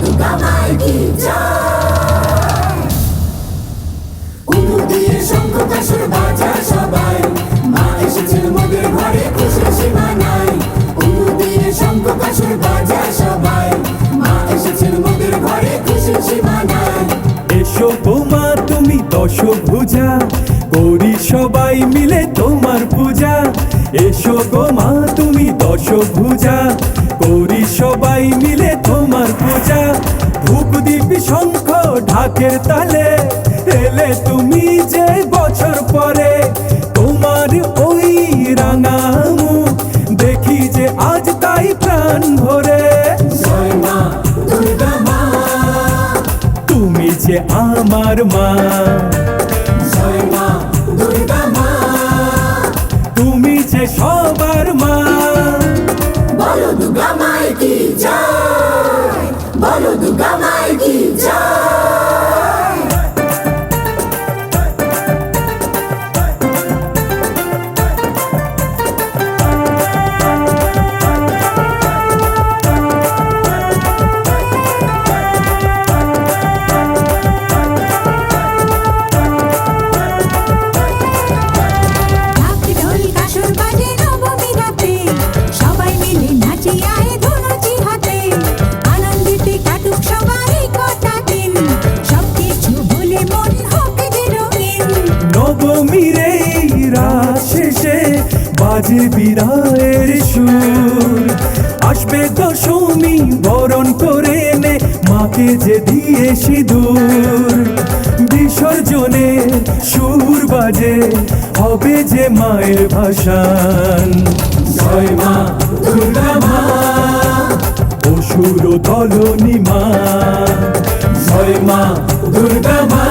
দুর্গা মায়ের কি জয়। উলু দিয়ে শঙ্খ কাসর বাজায় সবাই, মা এসেছেন মোদের ঘরে খুশির সীমা নাই। উলু দিয়ে শঙ্খ কাসর বাজায় সবাই, মা এসেছেন মোদের ঘরে খুশির সীমা নাই। এসো গো মা তুমি দশভুজা, করি সবাই মিলে তোমার পূজা। এসো গো মা তুমি দশভুজা, করি সবাই মিলে তোমার পূজা। ধূপ দীপ শঙ্খ ঢাকের তালে এলে তুমি যে বছর পরে। তোমার ওই রাঙা মুখ দেখি যে আজ তাই প্রাণ ভরে। জয় মা দুর্গা মা, তুমি যে আমার মা। জয় মা দুর্গা মা, তুমি যে সবার মা। বলো দুর্গা মায়ের কি জয়, বলো দুর্গা মায়ের কি জয়। নবমীর এই রাত শেষে বাজে বিদায়ের সুর। আসবে দশমী বরণ করে নে মাকে যে দিয়ে সিঁদুর। বিসর্জনের সুর বাজে হবে যে মায়ের ভাসান। জয় মা দুর্গা মা, অসুর দলনী মা। জয় মা দুর্গা মা,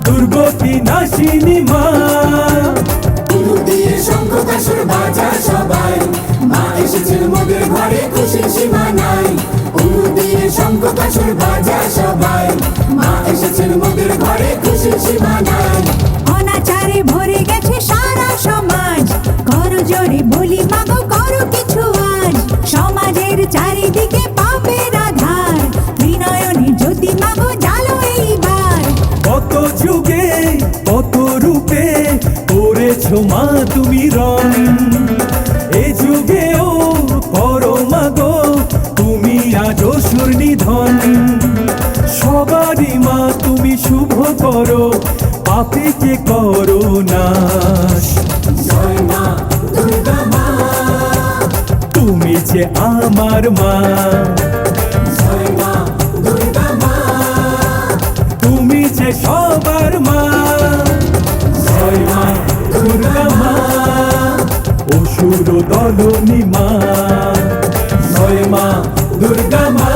দুর্গতি নাশিনী মা। উলু দিয়ে শঙ্খ কাসর বাজায় সবাই, মা এসেছেন মোদের ঘরে খুশির সীমা নাই। উলু দিয়ে শঙ্খ কাসর বাজায় সবাই, মা এসেছেন মোদের ঘরে খুশির সীমা নাই। অনাচারে ভরে গেছে সারা সমাজ, করো জোরে বলি মাগো করো কিছু আজ। সমাজের চারিদিকে পাপের আধার, বিনয়নে জ্যোতি মাগো জ্বালো এইবার। কত যুগে কত রূপে করেছো মা তুমি রং। এ যুগেও করো মাগো তুমি আজ অসুর নিধন। সবারই মা তুমি শুভ করো, পাপীকে করো নাশ। জয় মা দুর্গা মা, তুমি যে আমার মা। জয় মা দুর্গা মা, তুমি যে সবার মা। জয় মা দুর্গা মা, অসুর দলনী মা। জয় মা দুর্গা মা।